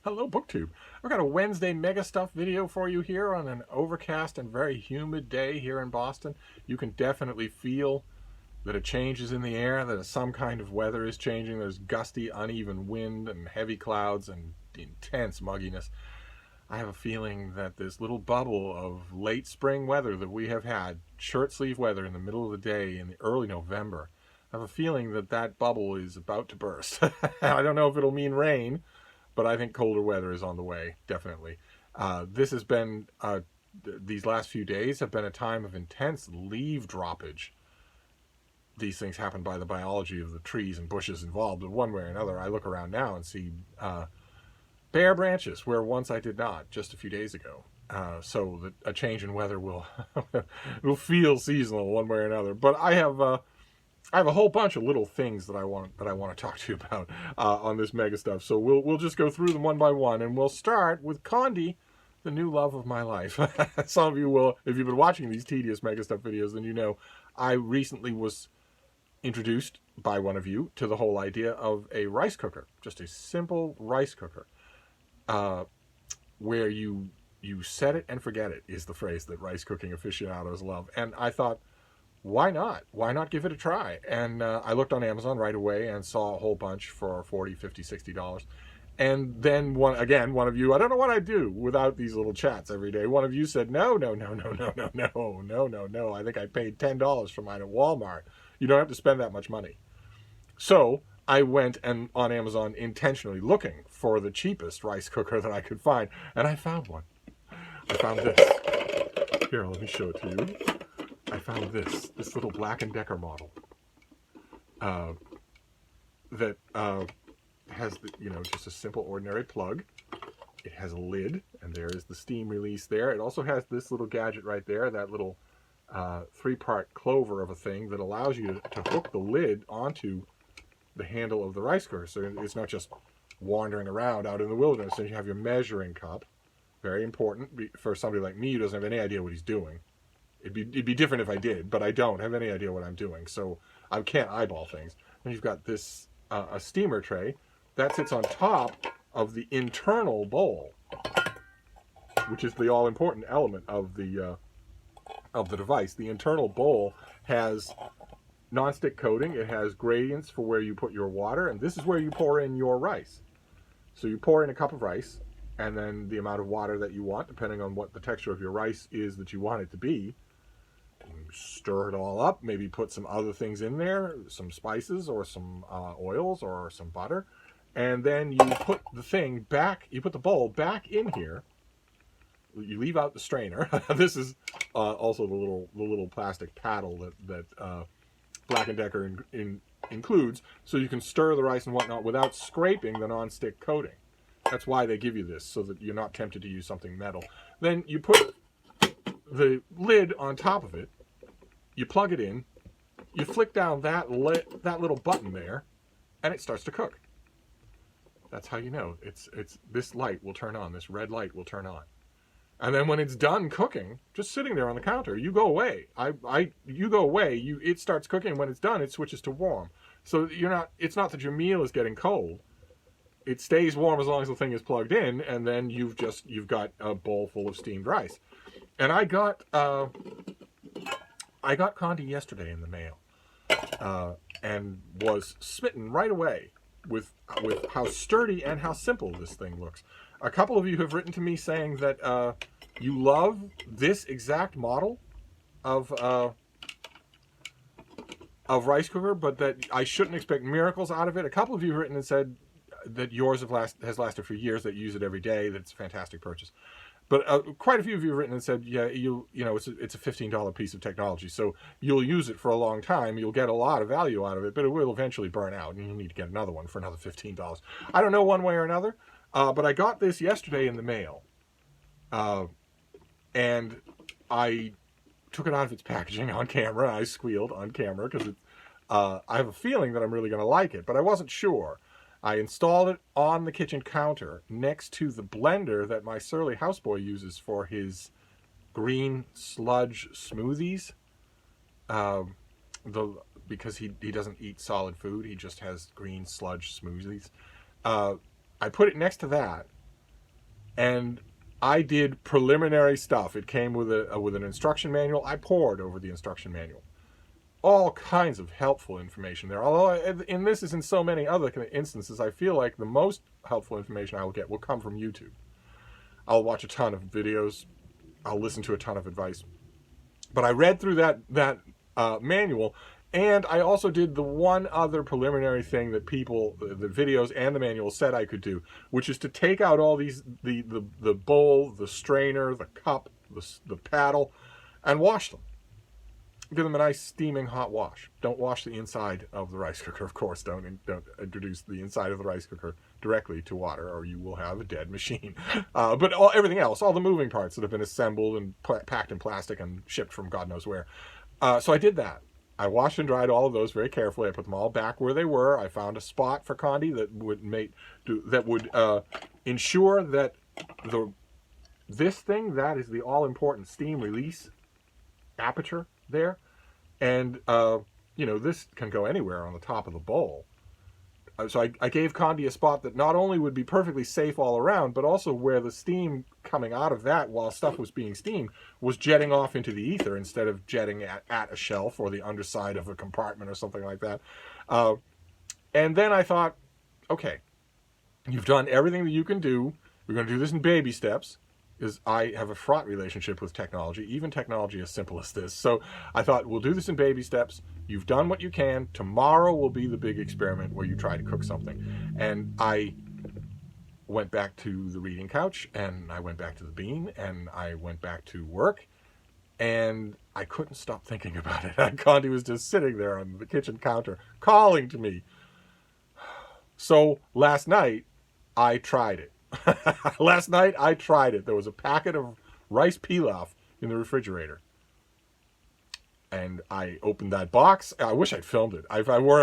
Hello, BookTube. I've got a Wednesday MegaStuff video for you here on an overcast and very humid day here in Boston. You can definitely feel that a change is in the air, that some kind of weather is changing. There's gusty, uneven wind and heavy clouds and intense mugginess. I have a feeling that this little bubble of late spring weather that we have had, shirt sleeve weather in the middle of the day in the early November, I have a feeling that that bubble is about to burst. I don't know if it'll mean rain, but I think colder weather is on the way, definitely. This has been, these last few days have been a time of intense leaf droppage. These things happen by the biology of the trees and bushes involved, in one way or another. I look around now and see bare branches where once I did not, just a few days ago. So a change in weather will will feel seasonal one way or another. But I have a whole bunch of little things that I want to talk to you about on this MegaStuff. So we'll just go through them one by one, and we'll start with Condi, the new love of my life. Some of you will, if you've been watching these tedious MegaStuff videos, then you know I recently was introduced by one of you to the whole idea of a rice cooker, just a simple rice cooker, where you set it and forget it is the phrase that rice cooking aficionados love. And I thought, why not? Why not give it a try? And I looked on Amazon right away and saw a whole bunch for $40, $50, $60. And then one of you, I don't know what I'd do without these little chats every day. One of you said, no. I think I paid $10 for mine at Walmart. You don't have to spend that much money. So I went and on Amazon intentionally looking for the cheapest rice cooker that I could find. And I found one. I found this. Here, let me show it to you. I found this little Black & Decker model that has just a simple ordinary plug. It has a lid, and there is the steam release there. It also has this little gadget right there, that little three-part clover of a thing that allows you to hook the lid onto the handle of the rice cooker. So it's not just wandering around out in the wilderness. And you have your measuring cup. Very important for somebody like me who doesn't have any idea what he's doing. It'd be different if I did, but I don't have any idea what I'm doing, so I can't eyeball things. And you've got this a steamer tray that sits on top of the internal bowl, which is the all-important element of the device. The internal bowl has non-stick coating. It has gradients for where you put your water, and this is where you pour in your rice. So you pour in a cup of rice, and then the amount of water that you want, depending on what the texture of your rice is that you want it to be. Stir it all up, maybe put some other things in there, some spices or some oils or some butter, and then you put the thing back, you put the bowl back in here. You leave out the strainer. This is also the little plastic paddle that Black & Decker includes, so you can stir the rice and whatnot without scraping the non-stick coating. That's why they give you this, so that you're not tempted to use something metal. Then you put the lid on top of it, you plug it in, you flick down that little button there, and it starts to cook. That's how you know it's this light will turn on, this red light will turn on. And then when it's done cooking, just sitting there on the counter, you go away. You go away, it starts cooking. When it's done, it switches to warm. So it's not that your meal is getting cold. It stays warm as long as the thing is plugged in, and then you've got a bowl full of steamed rice. And I got Condi yesterday in the mail, and was smitten right away with how sturdy and how simple this thing looks. A couple of you have written to me saying that you love this exact model of rice cooker, but that I shouldn't expect miracles out of it. A couple of you have written and said that yours has lasted for years, that you use it every day, that it's a fantastic purchase. But quite a few of you have written and said, yeah, it's a $15 piece of technology, so you'll use it for a long time, you'll get a lot of value out of it, but it will eventually burn out, and you'll need to get another one for another $15. I don't know one way or another, but I got this yesterday in the mail, and I took it out of its packaging on camera. I squealed on camera because I have a feeling that I'm really going to like it, but I wasn't sure. I installed it on the kitchen counter next to the blender that my surly houseboy uses for his green sludge smoothies. Because he doesn't eat solid food, he just has green sludge smoothies. I put it next to that, And I did preliminary stuff. It came with an instruction manual. I pored over the instruction manual. All kinds of helpful information there. Although in this, as in so many other instances, I feel like the most helpful information I will get will come from YouTube. I'll watch a ton of videos. I'll listen to a ton of advice. But I read through that manual, and I also did the one other preliminary thing that people, the videos and the manual said I could do, which is to take out all these, the bowl, the strainer, the cup, the paddle, and wash them. Give them a nice steaming hot wash. Don't wash the inside of the rice cooker, of course. Don't introduce the inside of the rice cooker directly to water, or you will have a dead machine. But everything else, all the moving parts that have been assembled and packed in plastic and shipped from God knows where. So I did that. I washed and dried all of those very carefully. I put them all back where they were. I found a spot for Condi that would ensure that this thing, that is the all-important steam release aperture there, and this can go anywhere on the top of the bowl. So I gave Condi a spot that not only would be perfectly safe all around, but also where the steam coming out of that while stuff was being steamed was jetting off into the ether instead of jetting at a shelf or the underside of a compartment or something like that. And then I thought, okay, you've done everything that you can do. We're going to do this in baby steps. Is I have a fraught relationship with technology, even technology as simple as this. So I thought, we'll do this in baby steps. You've done what you can. Tomorrow will be the big experiment where you try to cook something. And I went back to the reading couch, and I went back to the bean, and I went back to work, and I couldn't stop thinking about it. Condi was just sitting there on the kitchen counter calling to me. So last night, I tried it. Last night I tried it. There was a packet of rice pilaf in the refrigerator, and I opened that box. I wish I'd filmed it. If I were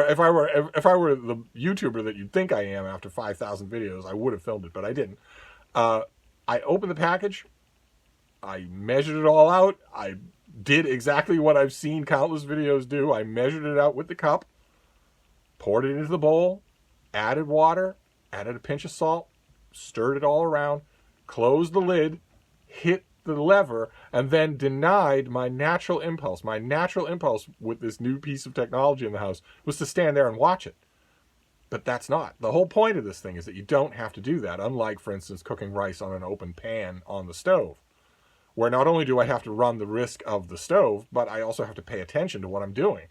the YouTuber that you'd think I am after 5,000 videos, I would have filmed it, but I didn't. I opened the package. I measured it all out. I did exactly what I've seen countless videos do. I measured it out with the cup, poured it into the bowl, added water, added a pinch of salt, stirred it all around, closed the lid, hit the lever, and then denied my natural impulse. My natural impulse with this new piece of technology in the house was to stand there and watch it. But that's not. The whole point of this thing is that you don't have to do that, unlike, for instance, cooking rice on an open pan on the stove, where not only do I have to run the risk of the stove, but I also have to pay attention to what I'm doing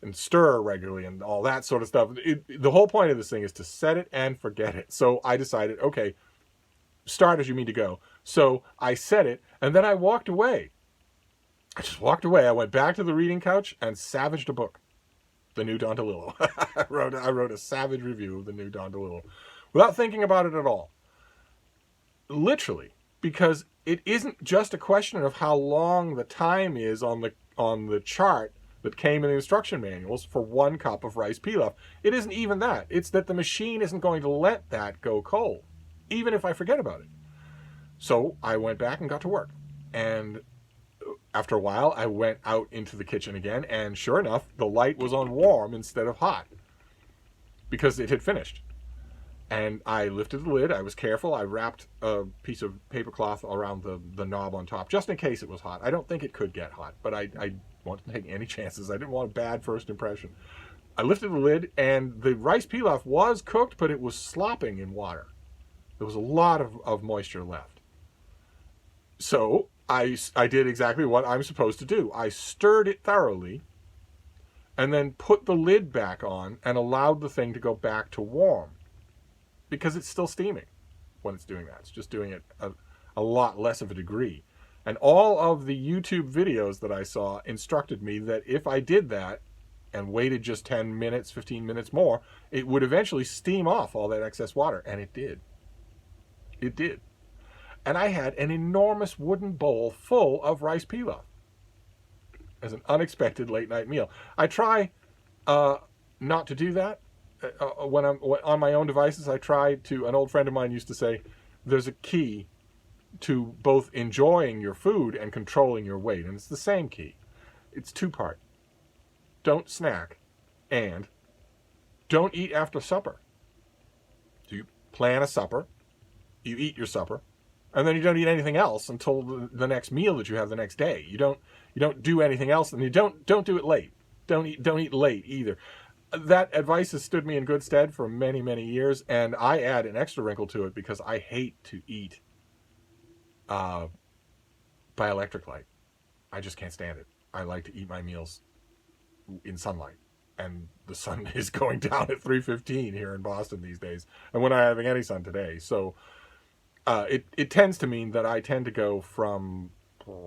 and stir regularly and all that sort of stuff. The whole point of this thing is to set it and forget it. So I decided, okay, start as you mean to go. So I set it, and then I walked away. I just walked away. I went back to the reading couch and savaged a book, The New Don DeLillo. I wrote a savage review of The New Don DeLillo without thinking about it at all. Literally, because it isn't just a question of how long the time is on the chart that came in the instruction manuals for 1 cup of rice pilaf. It isn't even that. It's that the machine isn't going to let that go cold, even if I forget about it. So I went back and got to work. And after a while, I went out into the kitchen again, and sure enough, the light was on warm instead of hot, because it had finished. And I lifted the lid. I was careful. I wrapped a piece of paper cloth around the knob on top, just in case it was hot. I don't think it could get hot, but I wanted to take any chances. I didn't want a bad first impression. I lifted the lid, and the rice pilaf was cooked, but it was slopping in water. There was a lot of moisture left. So I did exactly what I'm supposed to do. I stirred it thoroughly, and then put the lid back on and allowed the thing to go back to warm, because it's still steaming when it's doing that. It's just doing it a lot less of a degree. And all of the YouTube videos that I saw instructed me that if I did that and waited just 10 minutes, 15 minutes more, it would eventually steam off all that excess water. And it did. It did. And I had an enormous wooden bowl full of rice pilaf as an unexpected late night meal. I try not to do that. When I'm on my own devices, an old friend of mine used to say, there's a key to both enjoying your food and controlling your weight. And it's the same key. It's 2-part. Don't snack, and don't eat after supper. So you plan a supper, you eat your supper, and then you don't eat anything else until the next meal that you have the next day. You don't do anything else, and you don't do it late. Don't eat late either. That advice has stood me in good stead for many, many years, and I add an extra wrinkle to it because I hate to eat by electric light. I just can't stand it. I like to eat my meals in sunlight, and the sun is going down at 3:15 here in Boston these days, and we're not having any sun today. So it tends to mean that I tend to go from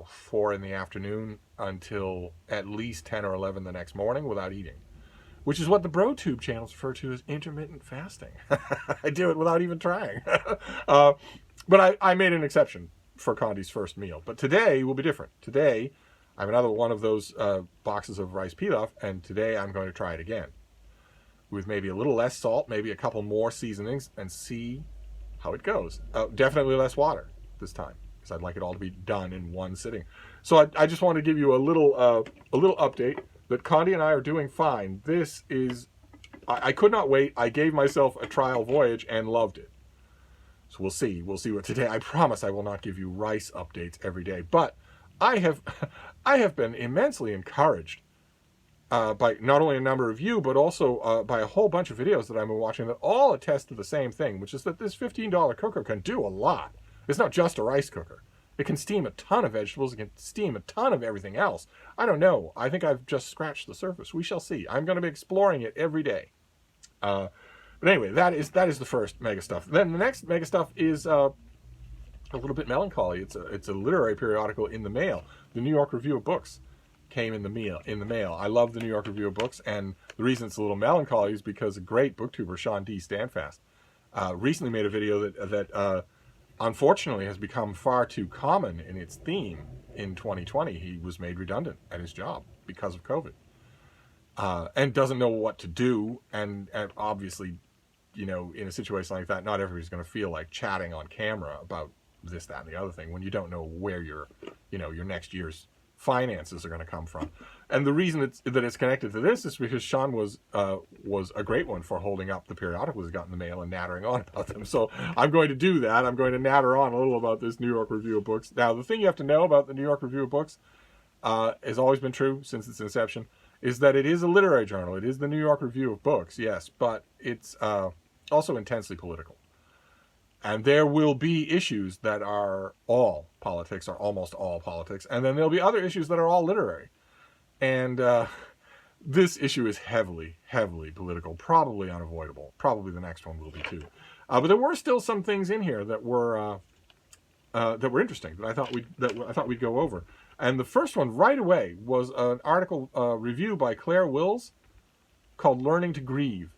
4 in the afternoon until at least 10 or 11 the next morning without eating, which is what the BroTube channels refer to as intermittent fasting. I do it without even trying. But I made an exception for Condi's first meal. But today will be different. Today, I have another one of those boxes of rice pilaf, and today I'm going to try it again with maybe a little less salt, maybe a couple more seasonings, and see how it goes. Definitely less water this time, because I'd like it all to be done in one sitting. So I just want to give you a little update that Condi and I are doing fine. This is, I could not wait. I gave myself a trial voyage and loved it. So we'll see what today. I promise I will not give you rice updates every day, but I have been immensely encouraged by not only a number of you, but also by a whole bunch of videos that I've been watching that all attest to the same thing, which is that this $15 cooker can do a lot. It's not just a rice cooker. It can steam a ton of vegetables. It can steam a ton of everything else. I don't know. I think I've just scratched the surface. We shall see. I'm going to be exploring it every day. But anyway, that is the first MegaStuff. Then the next MegaStuff is a little bit melancholy. It's a literary periodical in the mail. The New York Review of Books came in the mail. I love the New York Review of Books, and the reason it's a little melancholy is because a great booktuber, Sean D. Standfast, recently made a video that unfortunately has become far too common in its theme in 2020. He was made redundant at his job because of COVID, and doesn't know what to do, and obviously, you know, in a situation like that, not everybody's going to feel like chatting on camera about this, that, and the other thing when you don't know where your next year's finances are going to come from. And the reason that it's connected to this is because Sean was a great one for holding up the periodicals he got in the mail and nattering on about them. So I'm going to do that. I'm going to natter on a little about this New York Review of Books. Now, the thing you have to know about the New York Review of Books has always been true since its inception, is that it is a literary journal. It is the New York Review of Books, yes, but it's also intensely political. And there will be issues that are all politics, or almost all politics, and then there'll be other issues that are all literary. And this issue is heavily, heavily political, probably unavoidable. Probably the next one will be too. But there were still some things in here that were interesting that I thought we'd go over. And the first one right away was an article review by Claire Wills called "Learning to Grieve."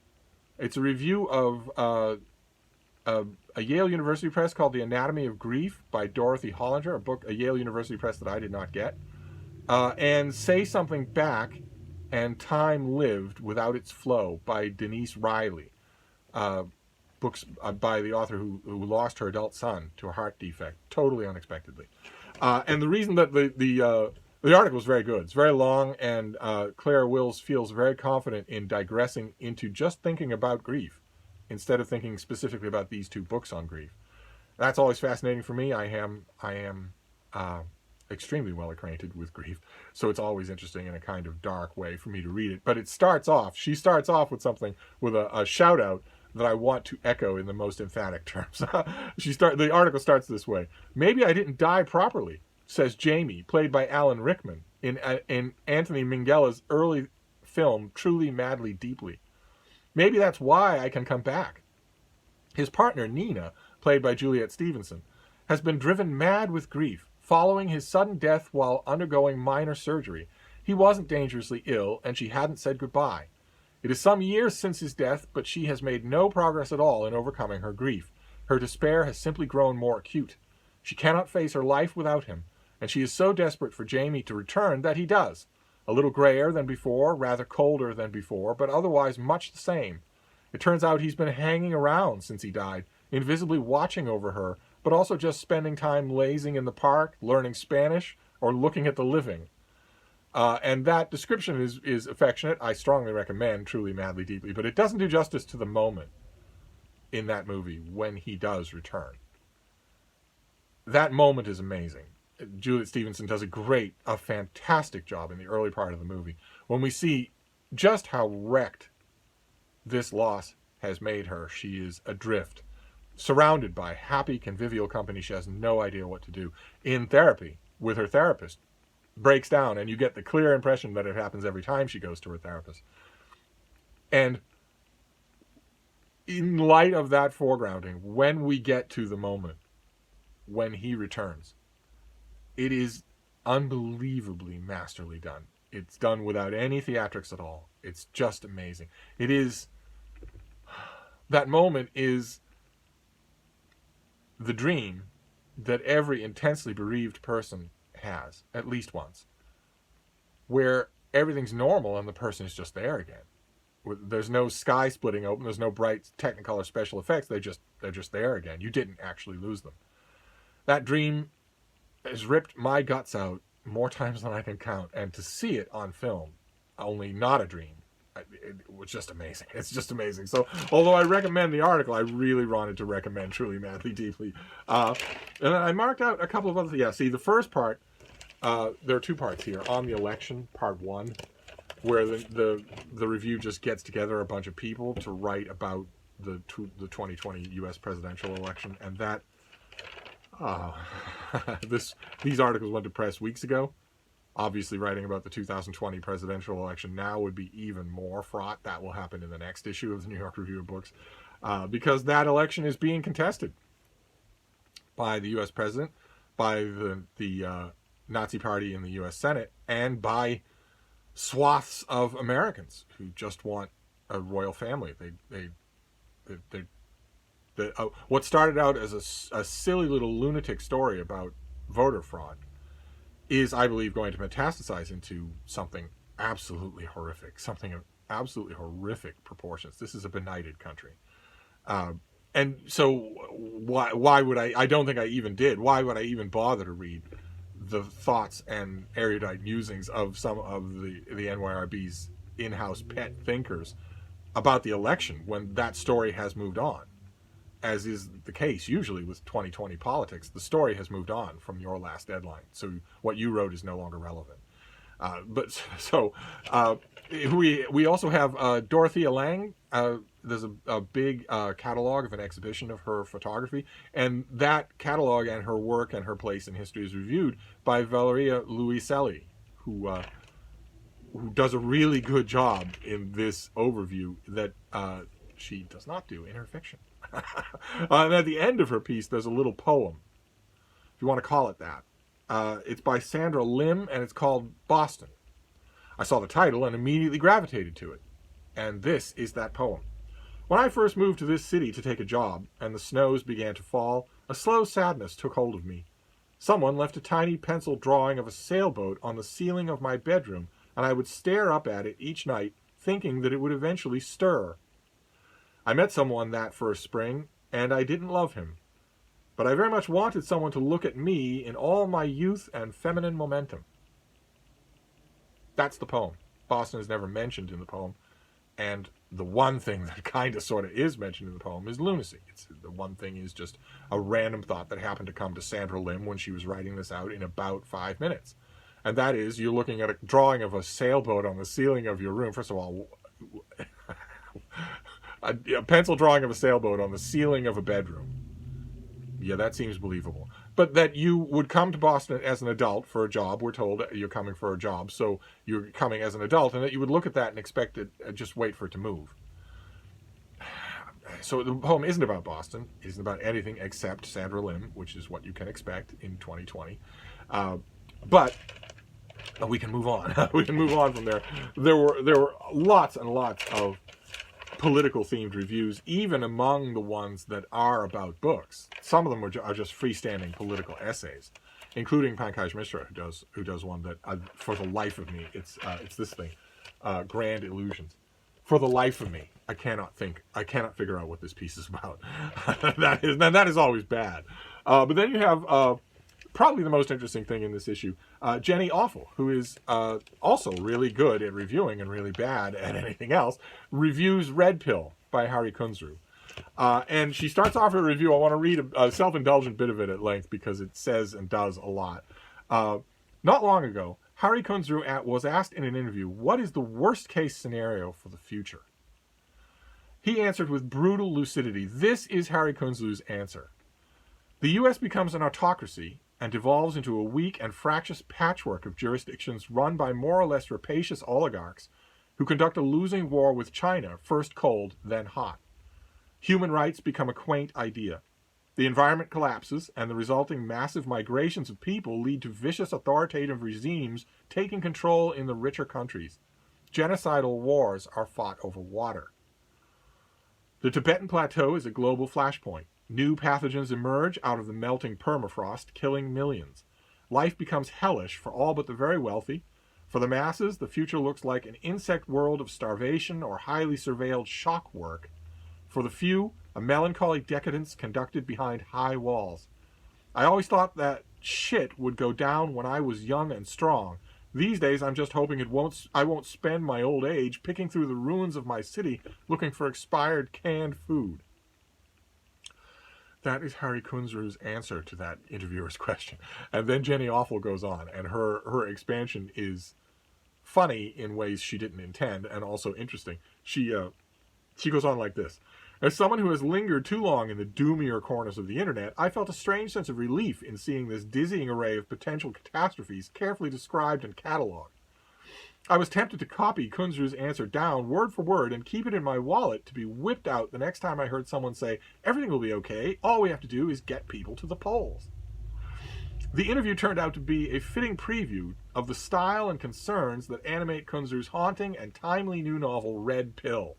It's a review of a Yale University Press called "The Anatomy of Grief" by Dorothy Hollinger, a book, a Yale University Press that I did not get, and "Say Something Back" and "Time Lived Without Its Flow" by Denise Riley, books by the author who lost her adult son to a heart defect, totally unexpectedly. And the reason that the article is very good, it's very long, and Claire Wills feels very confident in digressing into just thinking about grief instead of thinking specifically about these two books on grief. That's always fascinating for me. I am extremely well acquainted with grief, so it's always interesting in a kind of dark way for me to read it. But she starts off with something, with a shout out that I want to echo in the most emphatic terms. The article starts this way: "Maybe I didn't die properly," says Jamie, played by Alan Rickman in Anthony Minghella's early film Truly, Madly, Deeply. "Maybe that's why I can come back." His partner, Nina, played by Juliet Stevenson, has been driven mad with grief following his sudden death while undergoing minor surgery. He wasn't dangerously ill, and she hadn't said goodbye. It is some years since his death, but she has made no progress at all in overcoming her grief. Her despair has simply grown more acute. She cannot face her life without him, and she is so desperate for Jamie to return that he does. A little grayer than before, rather colder than before, but otherwise much the same. It turns out he's been hanging around since he died, invisibly watching over her, but also just spending time lazing in the park, learning Spanish, or looking at the living. And that description is affectionate. I strongly recommend Truly, Madly, Deeply, but it doesn't do justice to the moment in that movie when he does return. that moment is amazing. Juliet Stevenson does a fantastic job in the early part of the movie when we see just how wrecked this loss has made her. She is adrift, surrounded by happy, convivial company. She has no idea what to do. In therapy with her therapist, breaks down, and you get the clear impression that it happens every time she goes to her therapist. And in light of that foregrounding, when we get to the moment when he returns, it is unbelievably masterly done. It's done without any theatrics at all. It's just amazing. It is, that moment is the dream that every intensely bereaved person has, at least once, where everything's normal and the person is just there again. There's no sky splitting open. There's no bright Technicolor special effects. They're just there again. You didn't actually lose them. That dream has ripped my guts out more times than I can count, and to see it on film, only not a dream, it was just amazing. It's just amazing. So, although I recommend the article, I really wanted to recommend Truly, Madly, Deeply. And then I marked out a couple of other things. Yeah, see, the first part, there are two parts here. On the election, part 1, where the review just gets together a bunch of people to write about the 2020 U.S. presidential election, and that these articles went to press weeks ago. Obviously, writing about the 2020 presidential election now would be even more fraught. That will happen in the next issue of the New York Review of Books, because that election is being contested by the U.S. president, by the Nazi Party in the U.S. Senate, and by swaths of Americans who just want a royal family. What started out as a silly little lunatic story about voter fraud is, I believe, going to metastasize into something absolutely horrific, something of absolutely horrific proportions. This is a benighted country. And so why would I don't think I even did. Why would I even bother to read the thoughts and erudite musings of some of the NYRB's in-house pet thinkers about the election when that story has moved on? As is the case usually with 2020 politics, the story has moved on from your last deadline. So what you wrote is no longer relevant. We also have Dorothea Lange. There's a big catalog of an exhibition of her photography, and that catalog and her work and her place in history is reviewed by Valeria Luiselli, who does a really good job in this overview that she does not do in her fiction. And at the end of her piece, there's a little poem, if you want to call it that. It's by Sandra Lim, and it's called Boston. I saw the title and immediately gravitated to it. And this is that poem. When I first moved to this city to take a job, and the snows began to fall, a slow sadness took hold of me. Someone left a tiny pencil drawing of a sailboat on the ceiling of my bedroom, and I would stare up at it each night, thinking that it would eventually stir. I met someone that first spring, and I didn't love him. But I very much wanted someone to look at me in all my youth and feminine momentum. That's the poem. Boston is never mentioned in the poem, and the one thing that kind of sort of is mentioned in the poem is lunacy. The one thing is just a random thought that happened to come to Sandra Lim when she was writing this out in about 5 minutes. And that is, you're looking at a drawing of a sailboat on the ceiling of your room. First of all, a pencil drawing of a sailboat on the ceiling of a bedroom. Yeah, that seems believable. But that you would come to Boston as an adult for a job. We're told you're coming for a job, so you're coming as an adult, and that you would look at that and expect it, just wait for it to move. So the poem isn't about Boston. It isn't about anything except Sandra Lim, which is what you can expect in 2020. But we can move on. We can move on from there. There were lots and lots of political themed reviews, even among the ones that are about books. Some of them are just freestanding political essays, including Pankaj Mishra, who does one that for the life of me, it's this thing, Grand Illusions. For the life of me, I cannot figure out what this piece is about. that is always bad. But then you have probably the most interesting thing in this issue, Jenny Awful, who is also really good at reviewing and really bad at anything else, reviews Red Pill by Hari Kunzru. And she starts off her review. I want to read a self-indulgent bit of it at length because it says and does a lot. Not long ago, Harry Kunzru was asked in an interview, what is the worst-case scenario for the future? He answered with brutal lucidity. This is Harry Kunzru's answer. The U.S. becomes an autocracy and devolves into a weak and fractious patchwork of jurisdictions run by more or less rapacious oligarchs who conduct a losing war with China, first cold, then hot. Human rights become a quaint idea. The environment collapses, and the resulting massive migrations of people lead to vicious authoritative regimes taking control in the richer countries. Genocidal wars are fought over water. The Tibetan Plateau is a global flashpoint. New pathogens emerge out of the melting permafrost, killing millions. Life becomes hellish for all but the very wealthy. For the masses, the future looks like an insect world of starvation or highly surveilled shock work. For the few, a melancholy decadence conducted behind high walls. I always thought that shit would go down when I was young and strong. These days, I'm just hoping I won't spend my old age picking through the ruins of my city looking for expired canned food. That is Harry Kunzru's answer to that interviewer's question. And then Jenny Awful goes on, and her expansion is funny in ways she didn't intend, and also interesting. She goes on like this. As someone who has lingered too long in the doomier corners of the internet, I felt a strange sense of relief in seeing this dizzying array of potential catastrophes carefully described and cataloged. I was tempted to copy Kunzru's answer down word for word and keep it in my wallet to be whipped out the next time I heard someone say, everything will be okay, all we have to do is get people to the polls. The interview turned out to be a fitting preview of the style and concerns that animate Kunzru's haunting and timely new novel, Red Pill.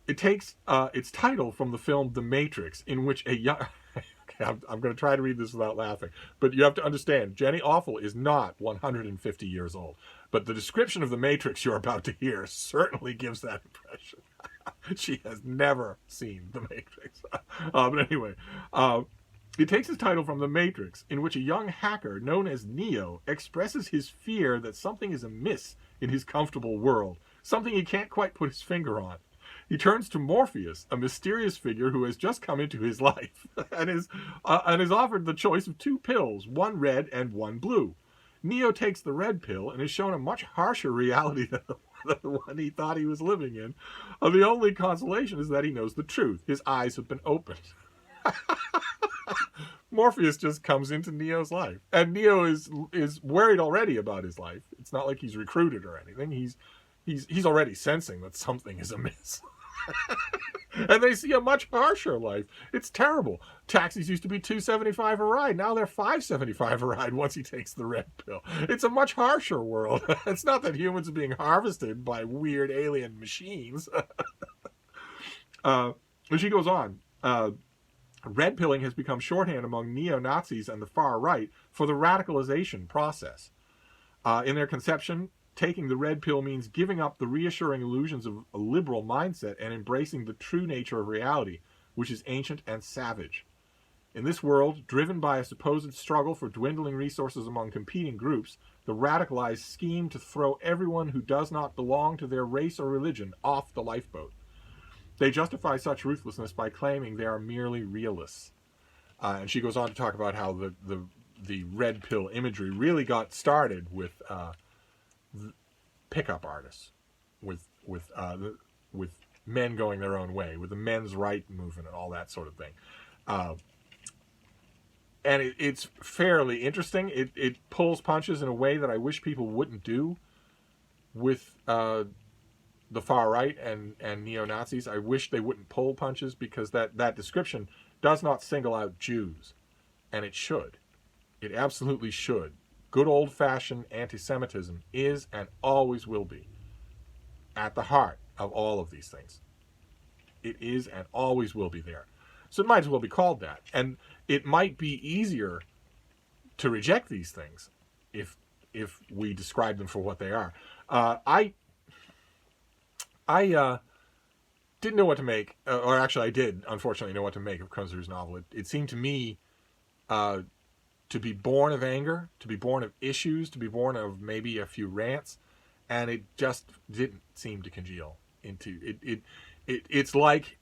It takes its title from the film The Matrix, in which a young... Okay, I'm going to try to read this without laughing. But you have to understand, Jenny Awful is not 150 years old. But the description of The Matrix you're about to hear certainly gives that impression. She has never seen The Matrix. But anyway, it takes its title from The Matrix, in which a young hacker known as Neo expresses his fear that something is amiss in his comfortable world, something he can't quite put his finger on. He turns to Morpheus, a mysterious figure who has just come into his life, and is offered the choice of two pills, one red and one blue. Neo takes the red pill and is shown a much harsher reality than the one he thought he was living in. The only consolation is that he knows the truth. His eyes have been opened. Morpheus just comes into Neo's life, and Neo is worried already about his life. It's not like he's recruited or anything. He's already sensing that something is amiss. And they see a much harsher life. It's terrible. Taxis used to be $2.75 a ride. Now they're $5.75 a ride once he takes the red pill. It's a much harsher world. It's not that humans are being harvested by weird alien machines. She goes on. Red pilling has become shorthand among neo-Nazis and the far right for the radicalization process. In their conception, taking the red pill means giving up the reassuring illusions of a liberal mindset and embracing the true nature of reality, which is ancient and savage. In this world, driven by a supposed struggle for dwindling resources among competing groups, the radicalized scheme to throw everyone who does not belong to their race or religion off the lifeboat. They justify such ruthlessness by claiming they are merely realists. And she goes on to talk about how the red pill imagery really got started with pickup artists, with men going their own way, with the men's right movement and all that sort of thing. And it's fairly interesting. It pulls punches in a way that I wish people wouldn't do with the far right and neo-Nazis. I wish they wouldn't pull punches, because that description does not single out Jews. And it should. It absolutely should. Good old-fashioned anti-Semitism is and always will be at the heart of all of these things. It is and always will be there. So it might as well be called that. And it might be easier to reject these things if we describe them for what they are. I didn't know what to make, or actually I did, unfortunately, know what to make of Kunzru's novel. It seemed to me to be born of anger, to be born of issues, to be born of maybe a few rants, and it just didn't seem to congeal into it. It's like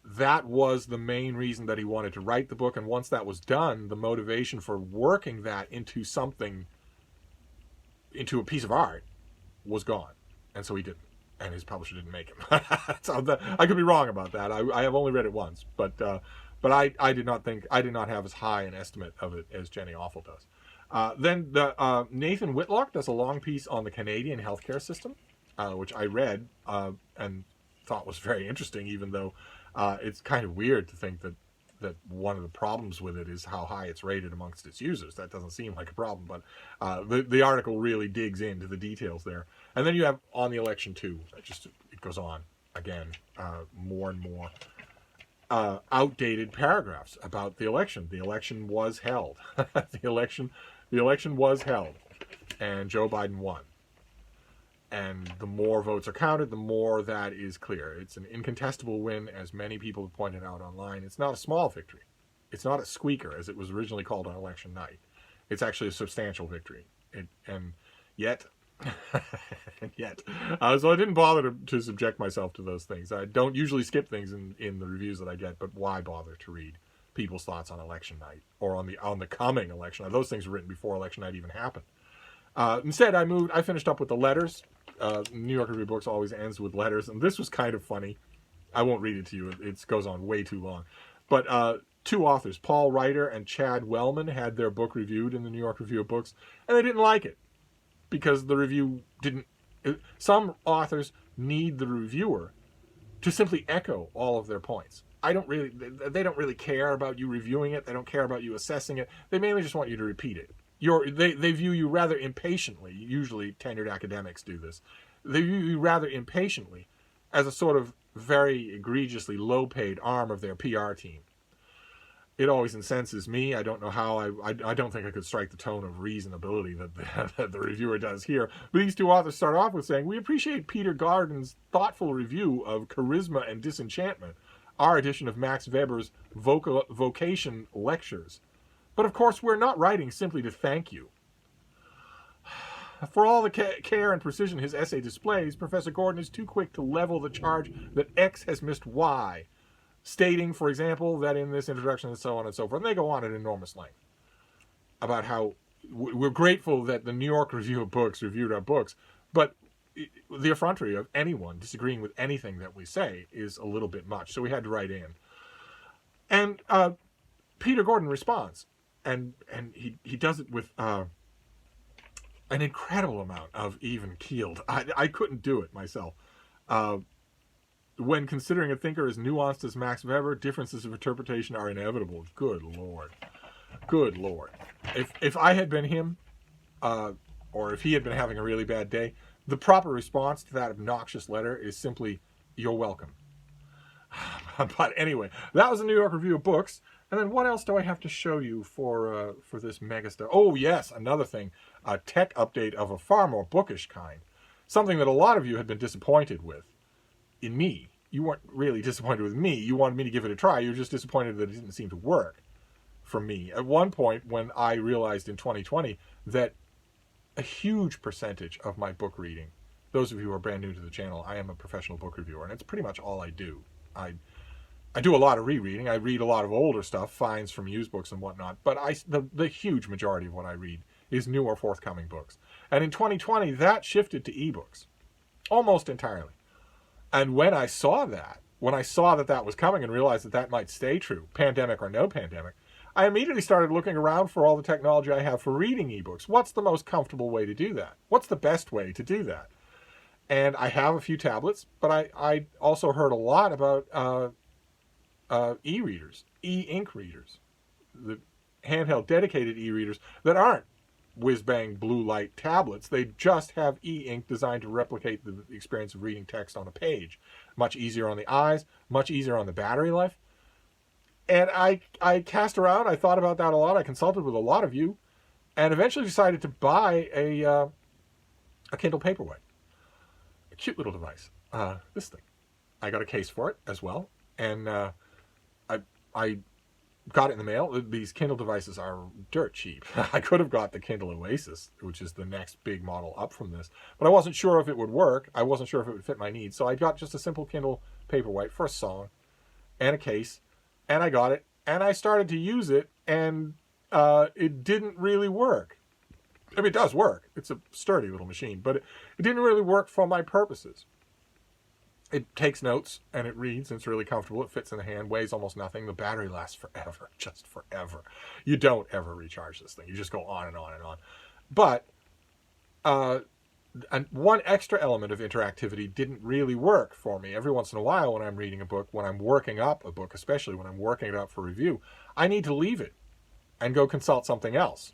that was the main reason that he wanted to write the book. And once that was done, the motivation for working that into something, into a piece of art, was gone. And so he didn't. And his publisher didn't make him. So I could be wrong about that. I have only read it once, but I did not have as high an estimate of it as Jenny Offal does. Then Nathan Whitlock does a long piece on the Canadian healthcare system, which I read and thought was very interesting, even though it's kind of weird to think that one of the problems with it is how high it's rated amongst its users. That doesn't seem like a problem, but the article really digs into the details there. And then you have on the election too. It goes on again, more and more outdated paragraphs about the election. The election was held. the election was held, and Joe Biden won. And the more votes are counted, the more that is clear. It's an incontestable win, as many people have pointed out online. It's not a small victory. It's not a squeaker, as it was originally called on election night. It's actually a substantial victory. And yet, so I didn't bother to subject myself to those things. I don't usually skip things in the reviews that I get, but why bother to read people's thoughts on election night or on the coming election? Those things were written before election night even happened. Instead, I finished up with the letters. New York Review of Books always ends with letters, and this was kind of funny. I won't read it to you. It goes on way too long. But two authors, Paul Reiter and Chad Wellman, had their book reviewed in the New York Review of Books, and they didn't like it because the review didn't... Some authors need the reviewer to simply echo all of their points. They don't really care about you reviewing it. They don't care about you assessing it. They mainly just want you to repeat it. They view you rather impatiently. Usually tenured academics do this. They view you rather impatiently as a sort of very egregiously low-paid arm of their PR team. It always incenses me. I don't know how. I don't think I could strike the tone of reasonability that the reviewer does here. But these two authors start off with saying, "We appreciate Peter Garden's thoughtful review of Charisma and Disenchantment, our edition of Max Weber's Vocation Lectures. But of course, we're not writing simply to thank you. For all the care and precision his essay displays, Professor Gordon is too quick to level the charge that X has missed Y, stating, for example, that in this introduction and so on and so forth." And they go on at enormous length about how we're grateful that the New York Review of Books reviewed our books, but the effrontery of anyone disagreeing with anything that we say is a little bit much. So we had to write in. And Peter Gordon responds. And he does it with an incredible amount of even keeled. I couldn't do it myself. When considering a thinker as nuanced as Max Weber, differences of interpretation are inevitable. Good Lord. Good Lord. If I had been him, or if he had been having a really bad day, the proper response to that obnoxious letter is simply, "You're welcome." But anyway, that was the New York Review of Books. And then what else do I have to show you for this MegaStuff? Oh, yes, another thing. A tech update of a far more bookish kind. Something that a lot of you had been disappointed with. In me. You weren't really disappointed with me. You wanted me to give it a try. You were just disappointed that it didn't seem to work for me. At one point, when I realized in 2020 that a huge percentage of my book reading, those of you who are brand new to the channel, I am a professional book reviewer, and it's pretty much all I do. I do a lot of rereading. I read a lot of older stuff, finds from used books and whatnot. But the huge majority of what I read is new or forthcoming books. And in 2020, that shifted to ebooks, almost entirely. And when I saw that that was coming and realized that might stay true, pandemic or no pandemic, I immediately started looking around for all the technology I have for reading ebooks. What's the most comfortable way to do that? What's the best way to do that? And I have a few tablets, but I also heard a lot about e-readers, e-ink readers, the handheld dedicated e-readers that aren't whiz-bang blue light tablets. They just have e-ink designed to replicate the experience of reading text on a page. Much easier on the eyes, much easier on the battery life. And I cast around, I thought about that a lot, I consulted with a lot of you, and eventually decided to buy a Kindle Paperwhite. A cute little device. This thing. I got a case for it as well, and I got it in the mail. These Kindle devices are dirt cheap. I could have got the Kindle Oasis, which is the next big model up from this, but I wasn't sure if it would work. I wasn't sure if it would fit my needs, so I got just a simple Kindle Paperwhite for a song, and a case, and I got it, and I started to use it, and it didn't really work. I mean, it does work. It's a sturdy little machine, but it didn't really work for my purposes. It takes notes, and it reads, and it's really comfortable. It fits in the hand, weighs almost nothing. The battery lasts forever, just forever. You don't ever recharge this thing. You just go on and on and on. But and one extra element of interactivity didn't really work for me. Every once in a while when I'm reading a book, when I'm working up a book, especially when I'm working it up for review, I need to leave it and go consult something else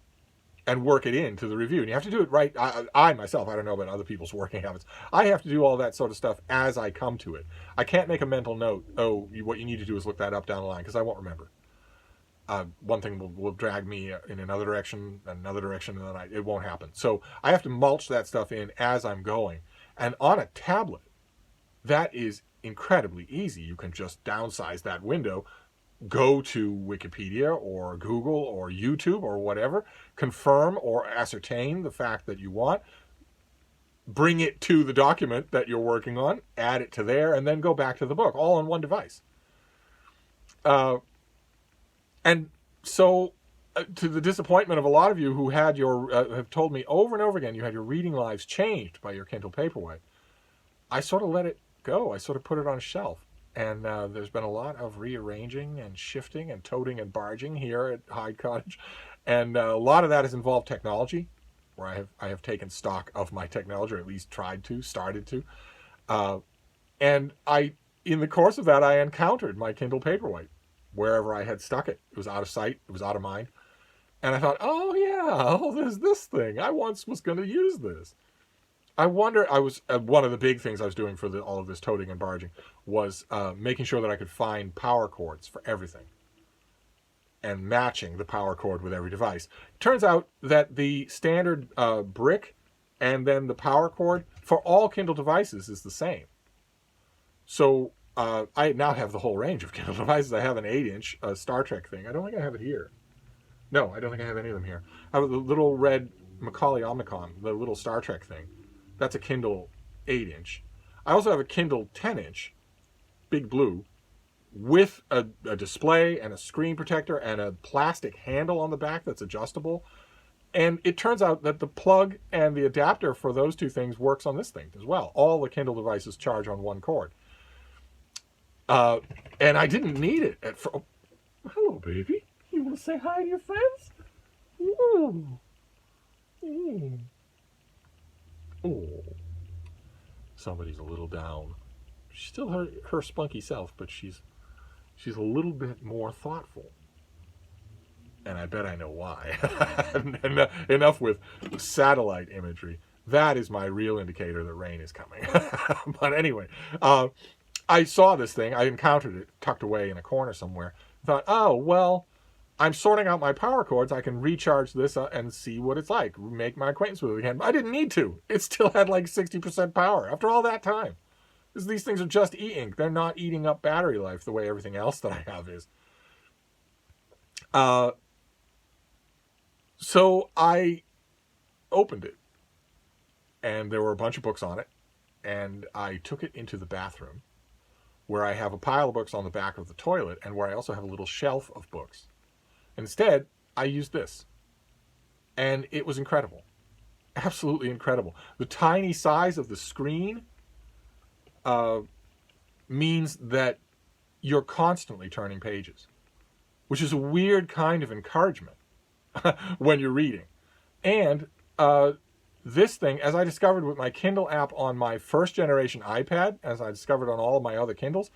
and work it into the review. And you have to do it right. I myself, I don't know about other people's working habits. I have to do all that sort of stuff as I come to it. I can't make a mental note, what you need to do is look that up down the line, because I won't remember. One thing will drag me in another direction, and then it won't happen. So I have to mulch that stuff in as I'm going. And on a tablet, that is incredibly easy. You can just downsize that window, go to Wikipedia or Google or YouTube or whatever, confirm or ascertain the fact that you want, bring it to the document that you're working on, add it to there, and then go back to the book, all on one device. And so, to the disappointment of a lot of you who had have told me over and over again, you had your reading lives changed by your Kindle Paperwhite, I sort of let it go. I sort of put it on a shelf. And there's been a lot of rearranging and shifting and toting and barging here at Hyde Cottage. And a lot of that has involved technology, where I have taken stock of my technology, or at least started to. And in the course of that, I encountered my Kindle Paperwhite wherever I had stuck it. It was out of sight. It was out of mind. And I thought, oh yeah, there's this thing. I once was going to use this. I wonder, one of the big things I was doing for all of this toting and barging was making sure that I could find power cords for everything and matching the power cord with every device. Turns out that the standard brick and then the power cord for all Kindle devices is the same. So I now have the whole range of Kindle devices. I have an 8-inch Star Trek thing. I don't think I have it here. No, I don't think I have any of them here. I have the little red Macaulay Omnicom, the little Star Trek thing. That's a Kindle 8-inch. I also have a Kindle 10-inch, big blue, with a display and a screen protector and a plastic handle on the back that's adjustable. And it turns out that the plug and the adapter for those two things works on this thing as well. All the Kindle devices charge on one cord. And I didn't need it at first. Oh, hello, baby. You want to say hi to your friends? Ooh. Mm. Oh, somebody's a little down. She's still her spunky self, but she's a little bit more thoughtful. And I bet I know why. Enough with satellite imagery. That is my real indicator that rain is coming. But anyway, I saw this thing. I encountered it tucked away in a corner somewhere. I thought, oh, well, I'm sorting out my power cords. I can recharge this and see what it's like. Make my acquaintance with it again. I didn't need to. It still had like 60% power after all that time. These things are just e-ink. They're not eating up battery life the way everything else that I have is. So I opened it. And there were a bunch of books on it. And I took it into the bathroom, where I have a pile of books on the back of the toilet, and where I also have a little shelf of books. Instead, I used this. And it was incredible. Absolutely incredible. The tiny size of the screen means that you're constantly turning pages, which is a weird kind of encouragement when you're reading. And this thing, as I discovered with my Kindle app on my first generation iPad, as I discovered on all of my other Kindles,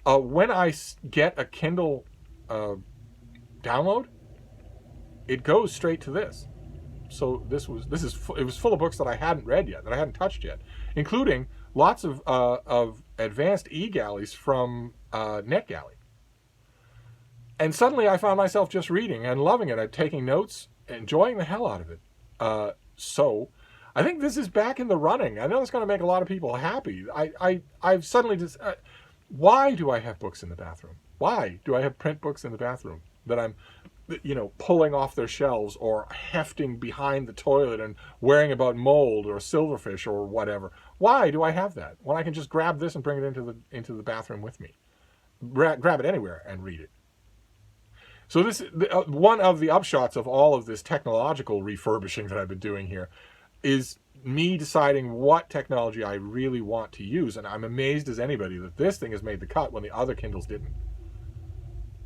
when I get a Kindle download, it goes straight to this. So it was full of books that I hadn't read yet, that I hadn't touched yet, including lots of advanced e-galleys from NetGalley. And suddenly I found myself just reading and loving it. I'm taking notes, enjoying the hell out of it. So I think this is back in the running. I know it's going to make a lot of people happy. I've suddenly just... why do I have books in the bathroom? Why do I have print books in the bathroom that I'm, pulling off their shelves or hefting behind the toilet and worrying about mold or silverfish or whatever? Why do I have that when I can just grab this and bring it into the bathroom with me? grab it anywhere and read it. So this one of the upshots of all of this technological refurbishing that I've been doing here is me deciding what technology I really want to use. And I'm amazed as anybody that this thing has made the cut when the other Kindles didn't.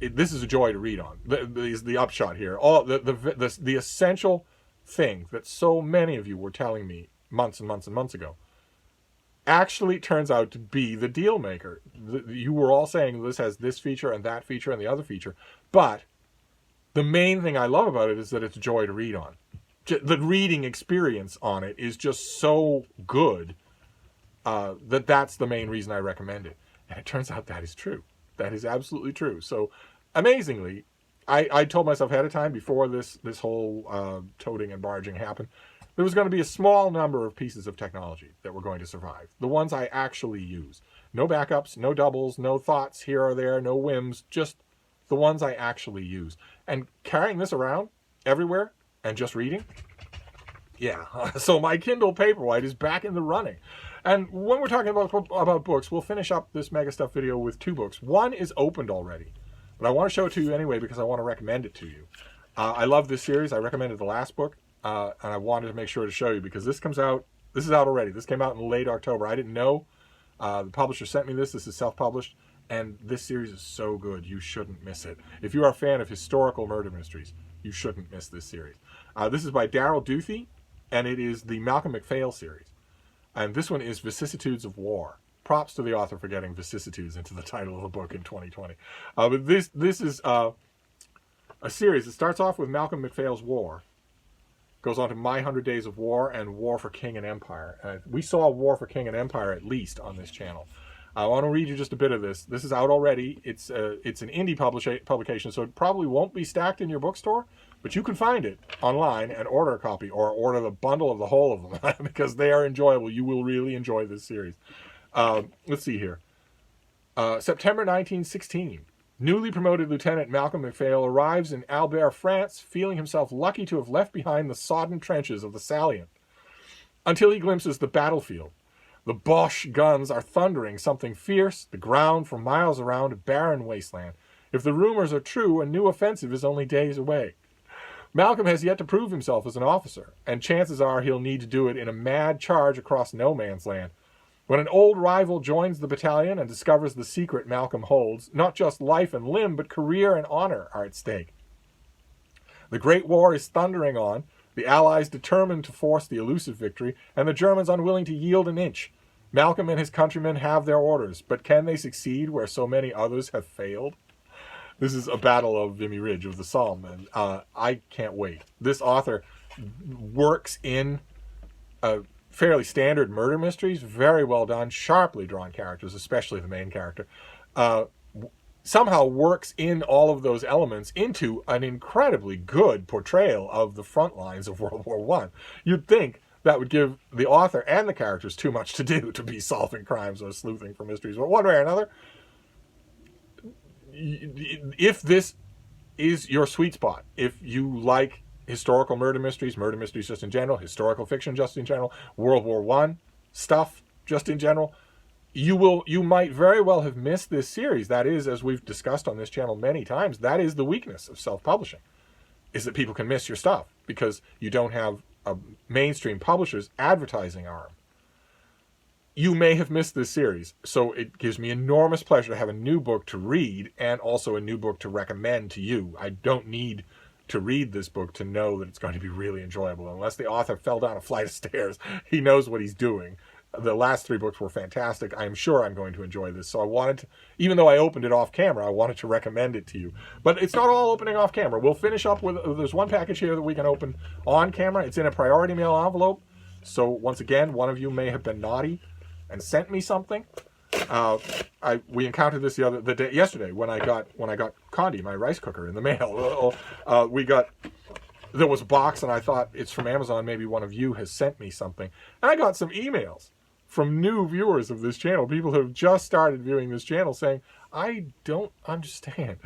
This is a joy to read on. The upshot here. All the essential thing that so many of you were telling me months and months and months ago actually turns out to be the deal maker. You were all saying this has this feature and that feature and the other feature, but the main thing I love about it is that it's a joy to read on. The reading experience on it is just so good that's the main reason I recommend it. And it turns out that is true. That is absolutely true. So amazingly, I told myself ahead of time before this whole toting and barging happened, there was going to be a small number of pieces of technology that were going to survive. The ones I actually use. No backups, no doubles, no thoughts here or there, no whims, just the ones I actually use. And carrying this around everywhere and just reading, yeah. So my Kindle Paperwhite is back in the running. And when we're talking about books, we'll finish up this MegaStuff video with 2 books. One is opened already, but I want to show it to you anyway because I want to recommend it to you. I love this series. I recommended the last book, and I wanted to make sure to show you because this is out already. This came out in late October. I didn't know. The publisher sent me this. This is self-published, and this series is so good. You shouldn't miss it. If you are a fan of historical murder mysteries, you shouldn't miss this series. This is by Darrell Duthie, and it is the Malcolm McPhail series. And this one is Vicissitudes of War. Props to the author for getting vicissitudes into the title of the book in 2020. But this is a series that starts off with Malcolm McPhail's War, goes on to My 100 Days of War, and War for King and Empire. We saw War for King and Empire at least on this channel. I want to read you just a bit of this. This is out already. It's an indie publication, so it probably won't be stacked in your bookstore, but you can find it online and order a copy or order the bundle of the whole of them because they are enjoyable. You will really enjoy this series. Let's see here. September 1916. Newly promoted Lieutenant Malcolm McPhail arrives in Albert, France, feeling himself lucky to have left behind the sodden trenches of the salient, until he glimpses the battlefield. The Boche guns are thundering something fierce, the ground for miles around a barren wasteland. If the rumors are true, a new offensive is only days away. Malcolm has yet to prove himself as an officer, and chances are he'll need to do it in a mad charge across no man's land. When an old rival joins the battalion and discovers the secret Malcolm holds, not just life and limb, but career and honor are at stake. The Great War is thundering on, the Allies determined to force the elusive victory, and the Germans unwilling to yield an inch. Malcolm and his countrymen have their orders, but can they succeed where so many others have failed? This is a battle of Vimy Ridge of the Somme, and I can't wait. This author works in fairly standard murder mysteries, very well done, sharply drawn characters, especially the main character. Somehow works in all of those elements into an incredibly good portrayal of the front lines of World War I. You'd think that would give the author and the characters too much to do to be solving crimes or sleuthing for mysteries. But one way or another, if this is your sweet spot, if you like historical murder mysteries just in general, historical fiction just in general, World War I stuff just in general, you might very well have missed this series. That is, as we've discussed on this channel many times, that is the weakness of self-publishing, is that people can miss your stuff because you don't have a mainstream publisher's advertising arm. You may have missed this series, so it gives me enormous pleasure to have a new book to read and also a new book to recommend to you. I don't need to read this book to know that it's going to be really enjoyable. Unless the author fell down a flight of stairs, he knows what he's doing. The last 3 books were fantastic. I'm sure I'm going to enjoy this. So I wanted to, even though I opened it off camera, I wanted to recommend it to you. But it's not all opening off camera. We'll finish up with, there's one package here that we can open on camera. It's in a priority mail envelope. So once again, one of you may have been naughty and sent me something. We encountered this yesterday when I got Condi, my rice cooker, in the mail. There was a box and I thought it's from Amazon. Maybe one of you has sent me something. And I got some emails from new viewers of this channel, people who have just started viewing this channel, saying, I don't understand.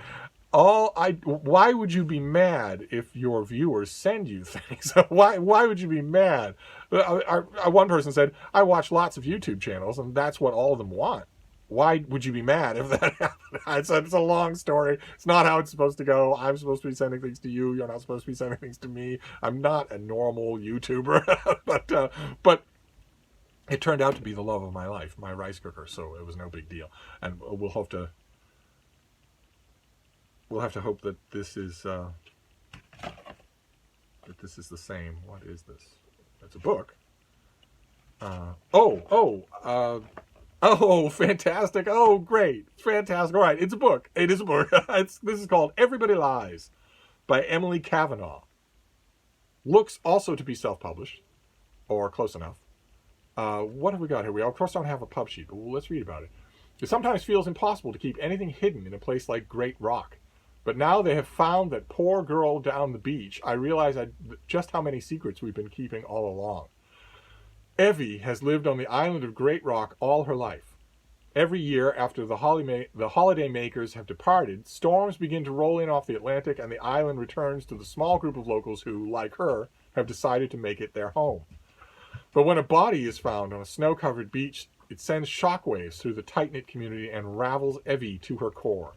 Why would you be mad if your viewers send you things? Why would you be mad? One person said, I watch lots of YouTube channels, and that's what all of them want. why would you be mad if that happened? It's a long story. It's not how it's supposed to go. I'm supposed to be sending things to you. You're not supposed to be sending things to me. I'm not a normal YouTuber, but it turned out to be the love of my life, my rice cooker. So it was no big deal. And we'll have to hope that this is the same. What is this? It's a book. Oh, fantastic. Oh, great. Fantastic. All right, it's a book. It is a book. This is called Everybody Lies by Emily Kavanaugh. Looks also to be self-published, or close enough. What have we got here? We, of course, don't have a pub sheet, but let's read about it. It sometimes feels impossible to keep anything hidden in a place like Great Rock. But now they have found that poor girl down the beach, I realize just how many secrets we've been keeping all along. Evie has lived on the island of Great Rock all her life. Every year, after the holiday makers have departed, storms begin to roll in off the Atlantic, and the island returns to the small group of locals who, like her, have decided to make it their home. But when a body is found on a snow-covered beach, it sends shockwaves through the tight-knit community and ravels Evie to her core.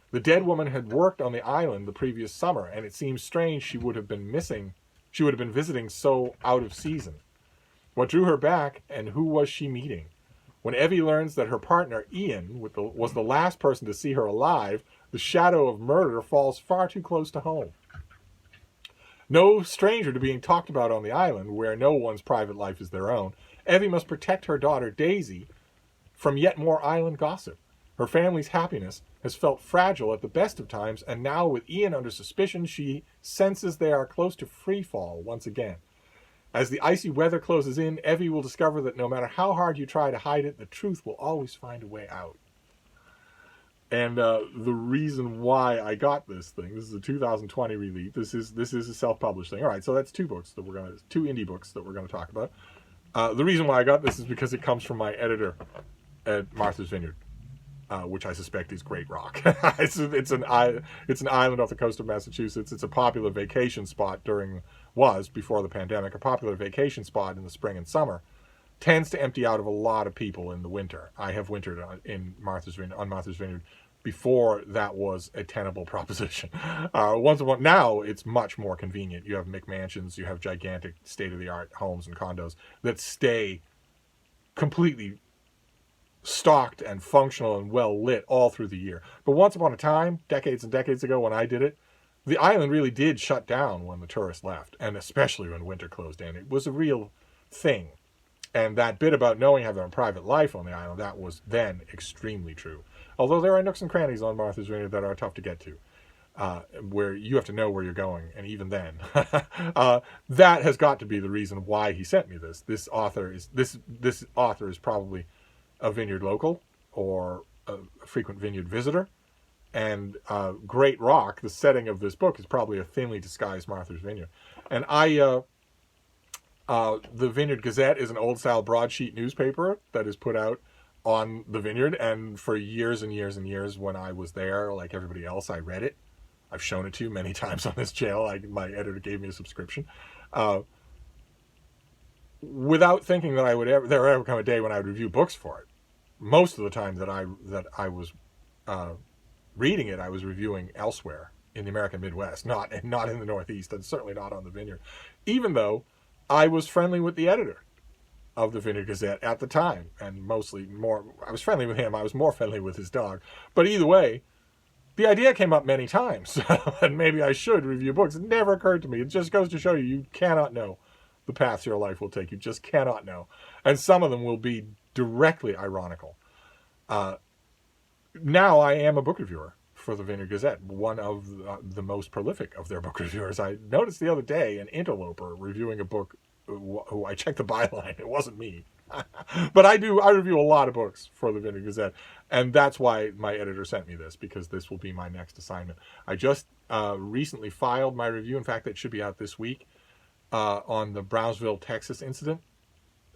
The dead woman had worked on the island the previous summer, and it seems strange she would have been visiting so out of season. What drew her back, and who was she meeting? When Evie learns that her partner, Ian, was the last person to see her alive, the shadow of murder falls far too close to home. No stranger to being talked about on the island, where no one's private life is their own, Evie must protect her daughter, Daisy, from yet more island gossip. Her family's happiness has felt fragile at the best of times, and now with Ian under suspicion, she senses they are close to free fall once again. As the icy weather closes in, Evie will discover that no matter how hard you try to hide it, the truth will always find a way out. And the reason why I got this thing, this is a 2020 release. This is a self-published thing. All right, so that's two indie books that we're gonna talk about. The reason why I got this is because it comes from my editor at Martha's Vineyard, which I suspect is Great Rock. It's an island off the coast of Massachusetts. It's a popular vacation spot before the pandemic, a popular vacation spot in the spring and summer. Tends to empty out of a lot of people in the winter. I have wintered on Martha's Vineyard before that was a tenable proposition. Now it's much more convenient. You have McMansions, you have gigantic state-of-the-art homes and condos that stay completely stocked and functional and well lit all through the year. But once upon a time, decades and decades ago when I did it, the island really did shut down when the tourists left, and especially when winter closed in. It was a real thing. And that bit about knowing how their own private life on the island, that was then extremely true. Although there are nooks and crannies on Martha's Vineyard that are tough to get to, where you have to know where you're going, and even then. That has got to be the reason why he sent me this. This author is probably a vineyard local or a frequent vineyard visitor. And Great Rock, the setting of this book, is probably a thinly disguised Martha's Vineyard. And the Vineyard Gazette is an old-style broadsheet newspaper that is put out on the vineyard. And for years and years and years when I was there, like everybody else, I read it. I've shown it to you many times on this channel. My editor gave me a subscription. Without thinking that there would ever come a day when I would review books for it. Most of the time that I was reading it, I was reviewing elsewhere in the American Midwest, not in the Northeast, and certainly not on the vineyard. Even though I was friendly with the editor of the Vineyard Gazette at the time, and I was friendly with him. I was more friendly with his dog. But either way, the idea came up many times, and maybe I should review books. It never occurred to me. It just goes to show you cannot know the paths your life will take. You just cannot know. And some of them will be directly ironical. Now I am a book reviewer for the Vineyard Gazette, one of the most prolific of their book reviewers. I noticed the other day an interloper reviewing a book who I checked the byline. It wasn't me. But I review a lot of books for the Vineyard Gazette, and that's why my editor sent me this, because this will be my next assignment. I just recently filed my review. In fact, it should be out this week on the Brownsville, Texas incident.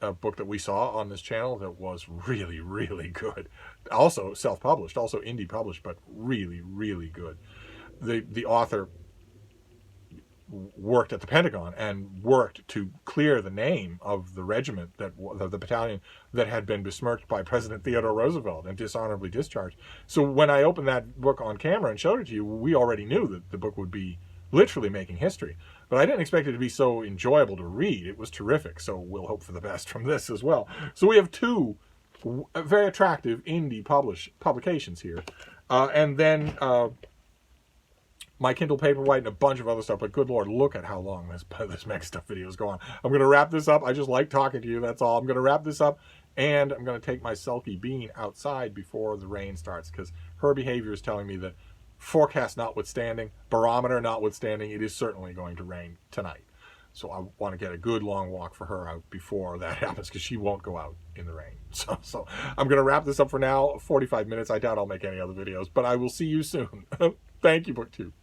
A book that we saw on this channel that was really, really good. Also self-published, also indie published, but really, really good. The author worked at the Pentagon and worked to clear the name of the regiment, that the battalion that had been besmirched by President Theodore Roosevelt and dishonorably discharged. So when I opened that book on camera and showed it to you, we already knew that the book would be literally making history. But I didn't expect it to be so enjoyable to read. It was terrific. So we'll hope for the best from this as well. So we have two very attractive indie publications here. And then my Kindle Paperwhite and a bunch of other stuff. But good Lord, look at how long this MegaStuff video is going on. I'm going to wrap this up. I just like talking to you. That's all. I'm going to wrap this up. And I'm going to take my sulky bean outside before the rain starts, because her behavior is telling me that, forecast notwithstanding, barometer notwithstanding, it is certainly going to rain tonight. So I want to get a good long walk for her out before that happens, because she won't go out in the rain. So I'm going to wrap this up for now. 45 minutes. I doubt I'll make any other videos, but I will see you soon. Thank you, BookTube.